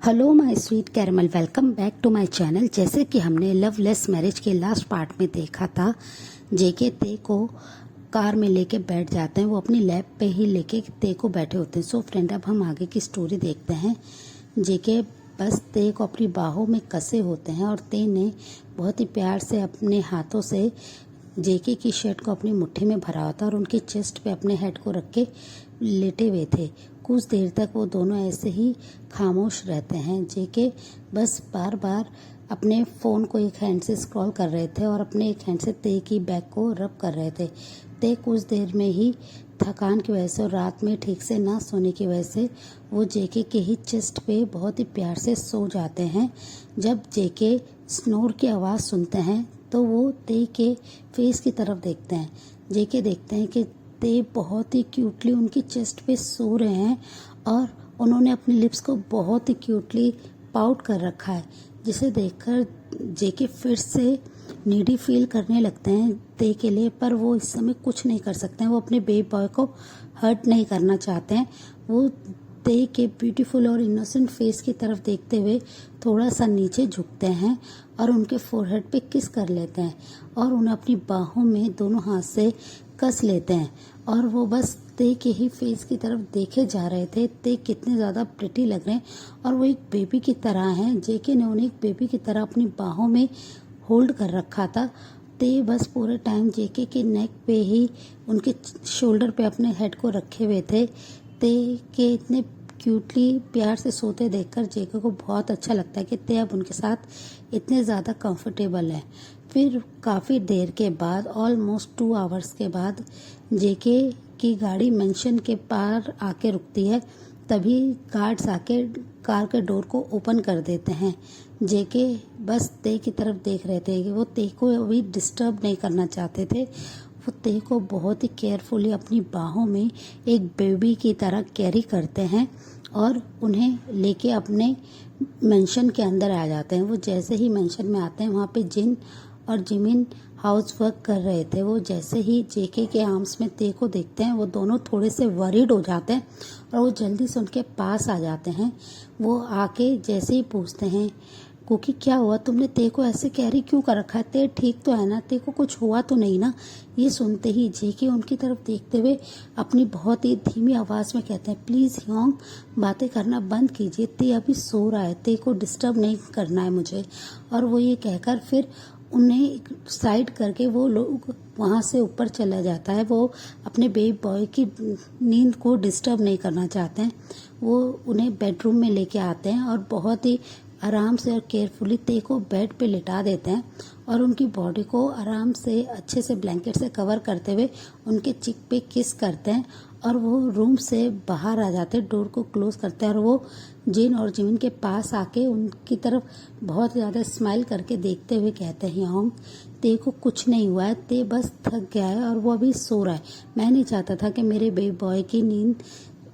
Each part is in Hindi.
Hello my sweet caramel, welcome back to my channel. जैसे कि हमने लवलेस मैरिज के लास्ट पार्ट में देखा था, जेके ते को कार में लेके बैठ जाते हैं। वो अपनी लैब पे ही लेके ते को बैठे होते हैं। सो फ्रेंड, अब हम आगे की स्टोरी देखते हैं। जेके बस ते को अपनी बाहों में कसे होते हैं और ते ने बहुत ही प्यार से अपने हाथों से जेके की शर्ट को अपनी मुट्ठी में भरा होता और उनके चेस्ट पे अपने हेड को रख के लेटे हुए थे। कुछ देर तक वो दोनों ऐसे ही खामोश रहते हैं। जेके बस बार बार अपने फ़ोन को एक हैंड से स्क्रॉल कर रहे थे और अपने एक हैंड से ते की बैक को रब कर रहे थे। ते कुछ देर में ही थकान की वजह से और रात में ठीक से ना सोने की वजह से वो जेके के ही चेस्ट पे बहुत ही प्यार से सो जाते हैं। जब जेके स्नोर की आवाज़ सुनते हैं तो वो ते के फेस की तरफ देखते हैं। जेके देखते हैं कि ते बहुत ही क्यूटली उनकी चेस्ट पे सो रहे हैं और उन्होंने अपनी लिप्स को बहुत ही क्यूटली पाउट कर रखा है, जिसे देखकर जेके फिर से नीडी फील करने लगते हैं ते के लिए। पर वो इस समय कुछ नहीं कर सकते हैं। वो अपने बेबी बॉय को हर्ट नहीं करना चाहते हैं। वो ते के ब्यूटीफुल और इनोसेंट फेस की तरफ देखते हुए थोड़ा सा नीचे झुकते हैं और उनके फोरहेड पे किस कर लेते हैं और उन्हें अपनी बाहों में दोनों हाथ से कस लेते हैं। और वो बस ते के ही फेस की तरफ देखे जा रहे थे। ते कितने ज़्यादा प्रिटी लग रहे हैं और वो एक बेबी की तरह हैं। जेके ने उन्हें एक बेबी की तरह अपनी बाहों में होल्ड कर रखा था। ते बस पूरे टाइम जेके के नेक पे ही उनके शोल्डर पे अपने हेड को रखे हुए थे। ते के इतने क्यूटली प्यार से सोते देखकर जेके को बहुत अच्छा लगता है कि ते अब उनके साथ इतने ज़्यादा कंफर्टेबल है। फिर काफ़ी देर के बाद, ऑलमोस्ट 2 आवर्स के बाद, जेके की गाड़ी मेंशन के पार आके रुकती है। तभी गार्ड्स आके कार के डोर को ओपन कर देते हैं। जेके बस ते की तरफ देख रहे थे कि वो ते को अभी डिस्टर्ब नहीं करना चाहते थे। वो ते को बहुत ही केयरफुली अपनी बाहों में एक बेबी की तरह कैरी करते हैं और उन्हें लेके अपने मेंशन के अंदर आ जाते हैं। वो जैसे ही मेंशन में आते हैं, वहाँ पे जिन और जिमिन हाउस वर्क कर रहे थे। वो जैसे ही जेके के आर्म्स में ते को देखते हैं, वो दोनों थोड़े से वरीड हो जाते हैं और वो जल्दी से उनके पास आ जाते हैं। वो आके जैसे ही पूछते हैं, कुकी क्या हुआ, तुमने ते को ऐसे कैरी क्यों कर रखा है? ते ठीक तो है ना? ते को कुछ हुआ तो नहीं ना? ये सुनते ही जेके उनकी तरफ देखते हुए अपनी बहुत ही धीमी आवाज़ में कहते हैं, प्लीज़ ह्योंग, बातें करना बंद कीजिए। ते अभी सो रहा है, ते को डिस्टर्ब नहीं करना है मुझे। और वो ये कहकर फिर उन्हें साइड करके वो लोग वहाँ से ऊपर चला जाता है। वो अपने बेबी बॉय की नींद को डिस्टर्ब नहीं करना चाहते हैं। वो उन्हें बेडरूम में लेके आते हैं और बहुत ही आराम से और केयरफुली ते को बेड पे लिटा देते हैं और उनकी बॉडी को आराम से अच्छे से ब्लैंकेट से कवर करते हुए उनके चिक पे किस करते हैं और वो रूम से बाहर आ जाते हैं, डोर को क्लोज करते हैं और वो जिन और जिमिन के पास आके उनकी तरफ बहुत ज़्यादा स्माइल करके देखते हुए कहते हैं, ह्योंग, ते को कुछ नहीं हुआ है, ते बस थक गया है और वो अभी सो रहा है। मैं नहीं चाहता था कि मेरे बेबी बॉय की नींद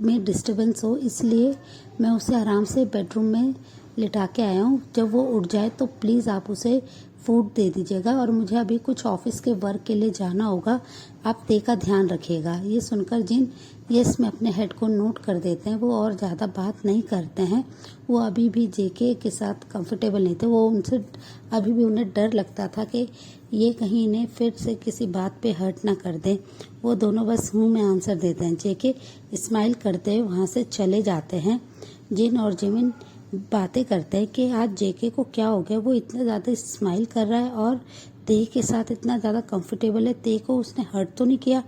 में डिस्टर्बेंस हो, इसलिए मैं उसे आराम से बेडरूम में लिटा के आया हूँ। जब वो उठ जाए तो प्लीज़ आप उसे फूड दे दीजिएगा और मुझे अभी कुछ ऑफिस के वर्क के लिए जाना होगा, आप ते का ध्यान रखिएगा। ये सुनकर जिन यस में अपने हेड को नोट कर देते हैं। वो और ज़्यादा बात नहीं करते हैं। वो अभी भी जेके के साथ कंफर्टेबल नहीं थे। वो उनसे अभी भी उन्हें डर लगता था कि ये कहीं इन्हें फिर से किसी बात पे हर्ट ना कर दे। वो दोनों बस हूँ में आंसर देते हैं। जेके स्माइल करते हुए वहाँ से चले जाते हैं। जिन और जिमिन बातें करते हैं कि आज जेके को क्या हो गया, वो इतना ज़्यादा स्माइल कर रहा है और ते के साथ इतना ज़्यादा कंफर्टेबल है। ते को उसने हर्ट तो नहीं किया,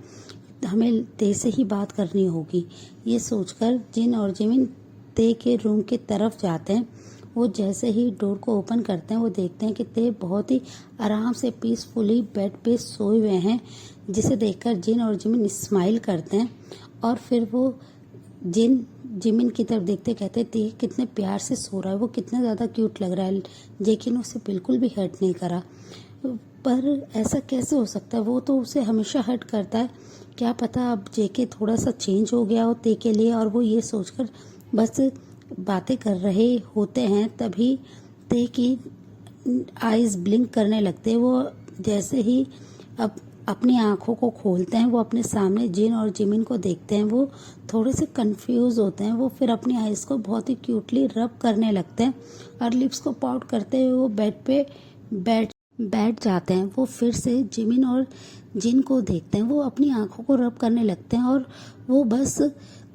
हमें ते से ही बात करनी होगी। ये सोचकर जिन और जिमिन ते के रूम की तरफ जाते हैं। वो जैसे ही डोर को ओपन करते हैं, वो देखते हैं कि ते बहुत ही आराम से पीसफुली बेड पे सोए हुए हैं, जिसे देखकर जिन और जिमिन स्माइल करते हैं और फिर वो जिन जिमिन की तरफ देखते कहते ते कितने प्यार से सो रहा है, वो कितना ज़्यादा क्यूट लग रहा है। जेके ने उसे बिल्कुल भी हर्ट नहीं करा। पर ऐसा कैसे हो सकता है? वो तो उसे हमेशा हर्ट करता है। क्या पता अब जेके थोड़ा सा चेंज हो गया हो ते के लिए। और वो ये सोचकर बस बातें कर रहे होते हैं, तभी ते की आईज ब्लिंक करने लगते हैं। वो जैसे ही अब अपनी आंखों को खोलते हैं, वो अपने सामने जिन और जिमिन को देखते हैं। वो थोड़े से कंफ्यूज होते हैं। वो फिर अपनी आइज़ को बहुत ही क्यूटली रब करने लगते हैं और लिप्स को पाउट करते हुए वो बेड पे बैठ जाते हैं। वो फिर से जिमिन और जिन को देखते हैं। वो अपनी आंखों को रब करने लगते हैं और वो बस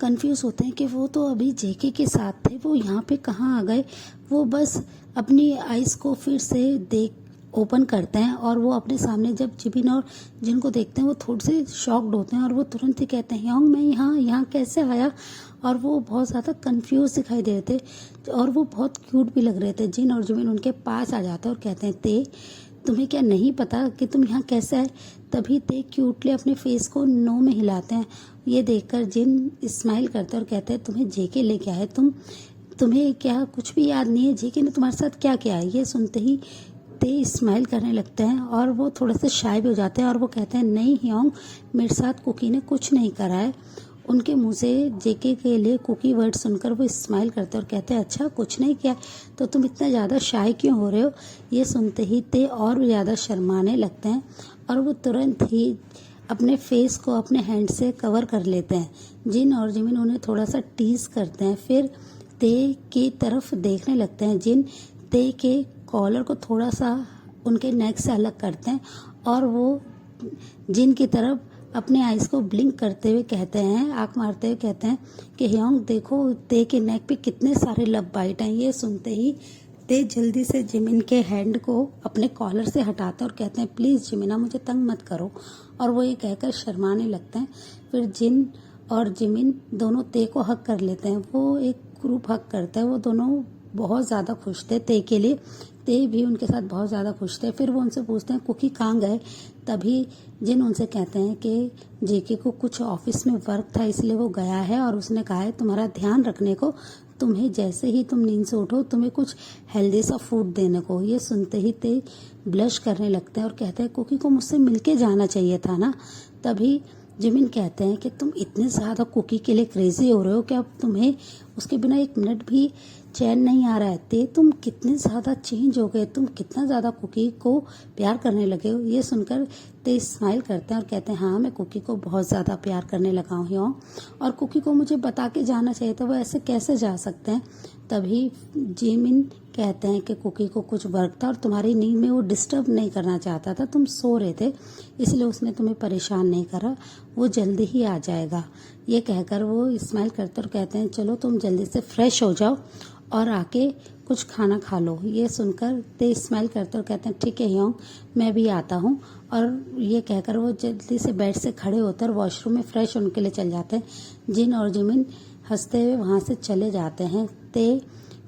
कंफ्यूज होते हैं कि वो तो अभी जेके के साथ थे, वो यहाँ पे कहाँ आ गए। वो बस अपनी आइज़ को फिर से देख ओपन करते हैं और वो अपने सामने जब जिमिन और जिन को देखते हैं वो थोड़े से शॉक्ड होते हैं और वो तुरंत ही कहते हैं, योंग मैं यहाँ कैसे आया। और वो बहुत ज़्यादा कंफ्यूज दिखाई दे रहे थे और वो बहुत क्यूट भी लग रहे थे। जिन और जिमिन उनके पास आ जाते हैं और कहते हैं, ते तुम्हें क्या नहीं पता कि तुम यहाँ कैसे आए। तभी ते क्यूटली अपने फेस को नो में हिलाते हैं। ये देखकर जिन स्माइल करते हैं और कहते हैं, तुम्हें जेके लेके आए, तुम्हें क्या कुछ भी याद नहीं है, जेके ने तुम्हारे साथ क्या किया है। ये सुनते ही ते स्माइल करने लगते हैं और वो थोड़े से शाय भी हो जाते हैं और वो कहते हैं, नहीं ह्योंग, मेरे साथ कुकी ने कुछ नहीं करा है। उनके मुंह से जेके के लिए कुकी वर्ड सुनकर वो स्माइल करते हैं और कहते हैं, अच्छा कुछ नहीं किया तो तुम इतना ज़्यादा शाय क्यों हो रहे हो। ये सुनते ही ते और भी ज़्यादा शर्माने लगते हैं और वो तुरंत ही अपने फेस को अपने हैंड से कवर कर लेते हैं। जिन और जिमिन उन्हें थोड़ा सा टीज करते हैं। फिर ते की तरफ देखने लगते हैं। जिन ते के कॉलर को थोड़ा सा उनके नेक से अलग करते हैं और वो जिन की तरफ अपने आइज़ को ब्लिंक करते हुए कहते हैं, आंख मारते हुए कहते हैं कि ह्योंग देखो, ते के नेक पे कितने सारे लव बाइट हैं। ये सुनते ही ते जल्दी से जिमिन के हैंड को अपने कॉलर से हटाते हैं और कहते हैं, प्लीज़ जिमिना, मुझे तंग मत करो। और वो ये कहकर शर्माने लगते हैं। फिर जिन और जिमिन दोनों ते को हक कर लेते हैं। वो एक ग्रुप हक करता है। वो दोनों बहुत ज़्यादा खुश थे ते के लिए। ते भी उनके साथ बहुत ज़्यादा खुश थे। फिर वो उनसे पूछते हैं, कुकी कहाँ गए। तभी जिन उनसे कहते हैं कि जेके को कुछ ऑफिस में वर्क था इसलिए वो गया है और उसने कहा है तुम्हारा ध्यान रखने को, तुम्हें जैसे ही तुम नींद से उठो तुम्हें कुछ हेल्दी सा फूड देने को। ये सुनते ही ते ब्लश करने लगते हैं और कहते हैं, कुकी को मुझसे मिलके जाना चाहिए था ना। तभी जिमिन कहते हैं कि तुम इतने ज़्यादा कुकी के लिए क्रेजी हो रहे हो कि अब तुम्हें उसके बिना एक मिनट भी चैन नहीं आ रहा है। ते तुम कितने ज़्यादा चेंज हो गए, तुम कितना ज़्यादा कुकी को प्यार करने लगे हो। ये सुनकर ते स्माइल करते हैं और कहते हैं, हाँ मैं कुकी को बहुत ज़्यादा प्यार करने लगा हूँ और कुकी को मुझे बता के जाना चाहिए था, वो ऐसे कैसे जा सकते हैं। तभी जिमिन कहते हैं कि कुकी को कुछ वर्क था और तुम्हारी नींद में वो डिस्टर्ब नहीं करना चाहता था, तुम सो रहे थे इसलिए उसने तुम्हें परेशान नहीं करा, वो जल्दी ही आ जाएगा। ये कहकर वो स्माइल करते और कहते हैं, चलो तुम जल्दी से फ्रेश हो जाओ और आके कुछ खाना खा लो। ये सुनकर ते स्माइल करते और कहते हैं, ठीक है ह्योंग, मैं भी आता हूँ। और ये कहकर वो जल्दी से बेड से खड़े होकर वॉशरूम में फ्रेश होने के लिए चल जाते हैं। जिन और जिमिन हंसते हुए वहाँ से चले जाते हैं। ते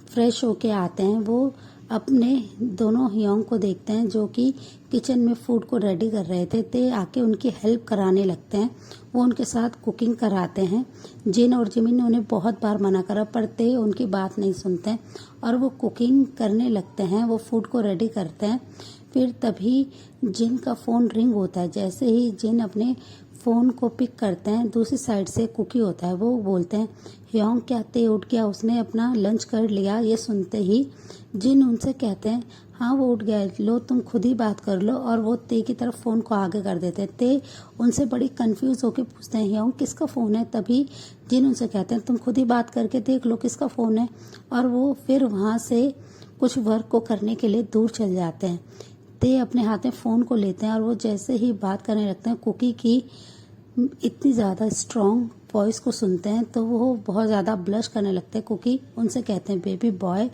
फ्रेश होके आते हैं। वो अपने दोनों ह्योंग को देखते हैं जो कि किचन में फूड को रेडी कर रहे थे। ते आके उनकी हेल्प कराने लगते हैं। वो उनके साथ कुकिंग कराते हैं। जिन और जिमिन ने उन्हें बहुत बार मना करा पर ते उनकी बात नहीं सुनते हैं और वो कुकिंग करने लगते हैं। वो फूड को रेडी करते हैं। फिर तभी जिन का फ़ोन रिंग होता है। जैसे ही जिन अपने फ़ोन को पिक करते हैं, दूसरी साइड से कुकी होता है। वो बोलते हैं, ह्योंग क्या ते उठ गया, उसने अपना लंच कर लिया। ये सुनते ही जिन उनसे कहते हैं, हाँ वो उठ गया, लो तुम खुद ही बात कर लो। और वो ते की तरफ फ़ोन को आगे कर देते हैं। ते उनसे बड़ी कंफ्यूज होकर पूछते हैं, ह्योंग किसका फ़ोन है। तभी जिन उनसे कहते हैं, तुम खुद ही बात करके देख लो किसका फ़ोन है। और वो फिर वहाँ से कुछ वर्क को करने के लिए दूर चल जाते हैं। ते अपने हाथ में फ़ोन को लेते हैं और वो जैसे ही बात करने लगते हैं, कुकी की इतनी ज़्यादा स्ट्रॉन्ग वॉइस को सुनते हैं तो वो बहुत ज़्यादा ब्लश करने लगते हैं। कुकी उनसे कहते हैं, बेबी बॉय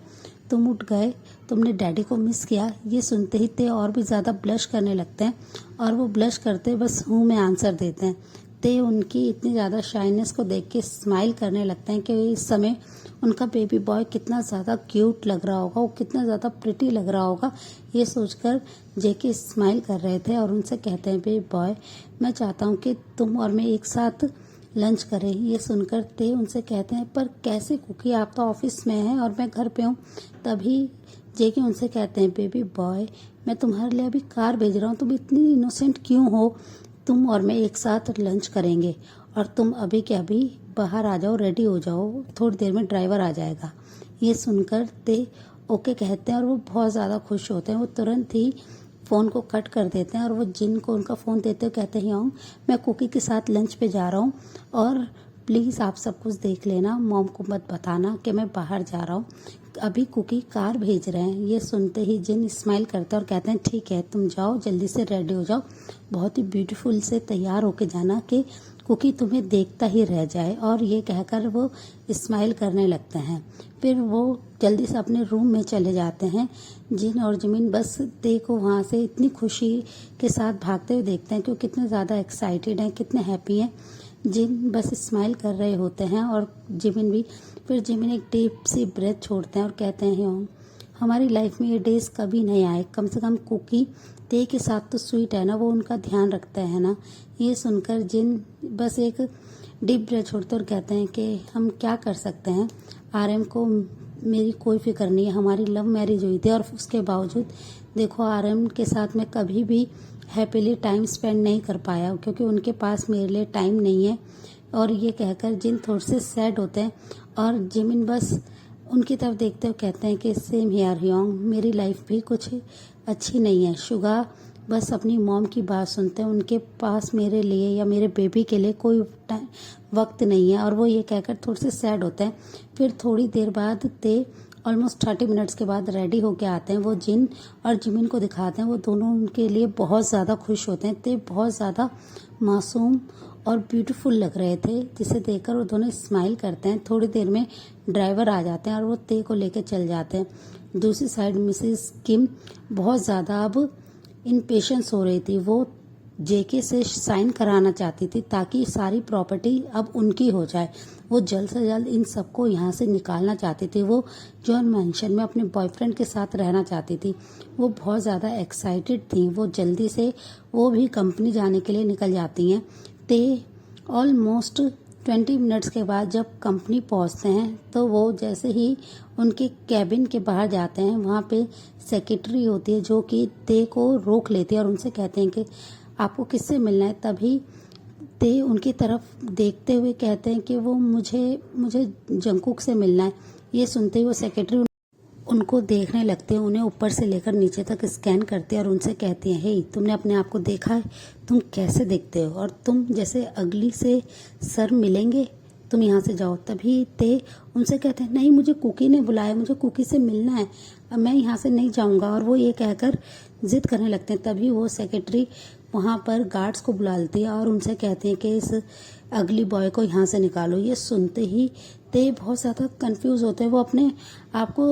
तुम उठ गए, तुमने डैडी को मिस किया। ये सुनते ही ते और भी ज़्यादा ब्लश करने लगते हैं और वो ब्लश करते बस हूँ में आंसर देते हैं। ते उनकी इतनी ज़्यादा शाइनेस को देख के स्माइल करने लगते हैं कि इस समय उनका बेबी बॉय कितना ज़्यादा क्यूट लग रहा होगा, वो कितना ज़्यादा प्रिटी लग रहा होगा। ये सोचकर जेके स्माइल कर रहे थे और उनसे कहते हैं, बेबी बॉय मैं चाहता हूँ कि तुम और मैं एक साथ लंच करें। ये सुनकर ते उनसे कहते हैं, पर कैसे कुकी, आप तो ऑफिस में हैं और मैं घर पे हूँ। तभी जेके उनसे कहते हैं, बेबी बॉय मैं तुम्हारे लिए अभी कार भेज रहा हूँ, तुम इतनी इनोसेंट क्यों हो, तुम और मैं एक साथ लंच करेंगे और तुम अभी के अभी बाहर आ जाओ, रेडी हो जाओ, थोड़ी देर में ड्राइवर आ जाएगा। ये सुनकर ते ओके कहते हैं और वो बहुत ज़्यादा खुश होते हैं। वो तुरंत ही फ़ोन को कट कर देते हैं और वो जिन को उनका फ़ोन देते हुए कहते हैं योंग, मैं कुकी के साथ लंच पे जा रहा हूँ और प्लीज़ आप सब कुछ देख लेना, मॉम को मत बताना कि मैं बाहर जा रहा हूँ, अभी कुकी कार भेज रहे हैं। ये सुनते ही जिन स्माइल करते हैं और कहते हैं ठीक है तुम जाओ, जल्दी से रेडी हो जाओ, बहुत ही ब्यूटीफुल से तैयार होके जाना कि कुकी तुम्हें देखता ही रह जाए। और ये कहकर वो स्माइल करने लगते हैं। फिर वो जल्दी से अपने रूम में चले जाते हैं। जिन और जिमिन बस ते को वहाँ से इतनी खुशी के साथ भागते हुए देखते हैं कि वो कितने ज़्यादा एक्साइटेड हैं, कितने हैप्पी हैं। जिन बस स्माइल कर रहे होते हैं और जिमिन भी। फिर जिमिन एक डीप सी ब्रेथ छोड़ते हैं और कहते हैं योंग, हमारी लाइफ में ये डेज कभी नहीं आए, कम से कम कुकी ते के साथ तो स्वीट है ना, वो उनका ध्यान रखता है ना। ये सुनकर जिन बस एक डीप ब्रेथ छोड़ते और कहते हैं कि हम क्या कर सकते हैं, आरएम को मेरी कोई फिक्र नहीं है, हमारी लव मैरिज हुई थी और उसके बावजूद देखो आरएम के साथ मैं कभी भी हैप्पीली टाइम स्पेंड नहीं कर पाया क्योंकि उनके पास मेरे लिए टाइम नहीं है। और ये कहकर जिन थोड़े से सैड होते हैं और जिमिन बस उनकी तरफ देखते हुए कहते हैं कि सेम हियर योंग, मेरी लाइफ भी कुछ अच्छी नहीं है। शुगा बस अपनी मॉम की बात सुनते हैं, उनके पास मेरे लिए या मेरे बेबी के लिए कोई वक्त नहीं है। और वो ये कहकर थोड़े से सैड होते हैं। फिर थोड़ी देर बाद ते ऑलमोस्ट 30 मिनट्स के बाद रेडी होके आते हैं। वो जिन और जिमिन को दिखाते हैं, वो दोनों उनके लिए बहुत ज़्यादा खुश होते हैं। ते बहुत ज़्यादा मासूम और ब्यूटीफुल लग रहे थे, जिसे देखकर वो दोनों स्माइल करते हैं। थोड़ी देर में ड्राइवर आ जाते हैं और वो ते को लेकर चल जाते हैं। दूसरी साइड मिसेस किम बहुत ज़्यादा अब इम्पेशेंस हो रही थी। वो जेके से साइन कराना चाहती थी ताकि सारी प्रॉपर्टी अब उनकी हो जाए। वो जल्द से जल्द इन सबको यहाँ से निकालना चाहती थी। वो जॉन मैंशन में अपने बॉयफ्रेंड के साथ रहना चाहती थी। वो बहुत ज़्यादा एक्साइटेड थी। वो जल्दी से वो भी कंपनी जाने के लिए निकल जाती हैं। ते ऑलमोस्ट 20 मिनट्स के बाद जब कंपनी पहुंचते हैं तो वो जैसे ही उनके कैबिन के बाहर जाते हैं, वहाँ पे सेक्रेटरी होती है जो कि ते को रोक लेती है और उनसे कहते हैं कि आपको किससे मिलना है। तभी ते उनकी तरफ देखते हुए कहते हैं कि वो मुझे जंकुक से मिलना है। ये सुनते ही वो सेक्रेटरी उनको देखने लगते हैं, उन्हें ऊपर से लेकर नीचे तक स्कैन करते हैं और उनसे कहती हैं, हे तुमने अपने आप को देखा है, तुम कैसे दिखते हो और तुम जैसे अगली से सर मिलेंगे, तुम यहाँ से जाओ। तभी ते उनसे कहते हैं, नहीं मुझे कुकी ने बुलाया, मुझे कुकी से मिलना है, अब मैं यहाँ से नहीं जाऊँगा। और वो ये कहकर जिद करने लगते हैं। तभी वो सेक्रेटरी वहाँ पर गार्ड्स को बुला लेती है और उनसे कहती है कि इस अगली बॉय को यहाँ से निकालो। ये सुनते ही ते बहुत ज़्यादा कंफ्यूज होते हैं। वो अपने आप को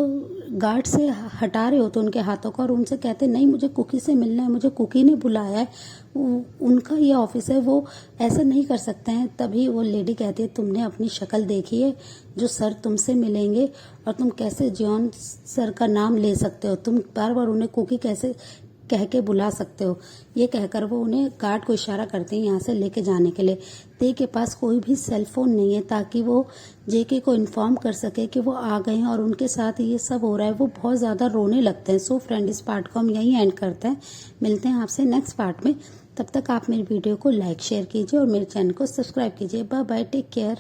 गार्ड से हटा रहे होते उनके हाथों को और उनसे कहते हैं, नहीं मुझे कुकी से मिलना है, मुझे कुकी ने बुलाया है, उनका ये ऑफिस है, वो ऐसा नहीं कर सकते हैं। तभी वो लेडी कहती है, तुमने अपनी शक्ल देखी है, जो सर तुमसे मिलेंगे और तुम कैसे जॉन सर का नाम ले सकते हो, तुम बार बार उन्हें कुकी कैसे कह के बुला सकते हो। ये कहकर वो उन्हें गार्ड को इशारा करते हैं यहाँ से लेके जाने के लिए। ते के पास कोई भी सेल फोन नहीं है ताकि वो जेके को इन्फॉर्म कर सके कि वो आ गए हैं और उनके साथ ये सब हो रहा है। वो बहुत ज़्यादा रोने लगते हैं। सो फ्रेंड, इस पार्ट को हम यहीं एंड करते हैं। मिलते हैं आपसे नेक्स्ट पार्ट में। तब तक आप मेरी वीडियो को लाइक शेयर कीजिए और मेरे चैनल को सब्सक्राइब कीजिए। Bye bye, take care.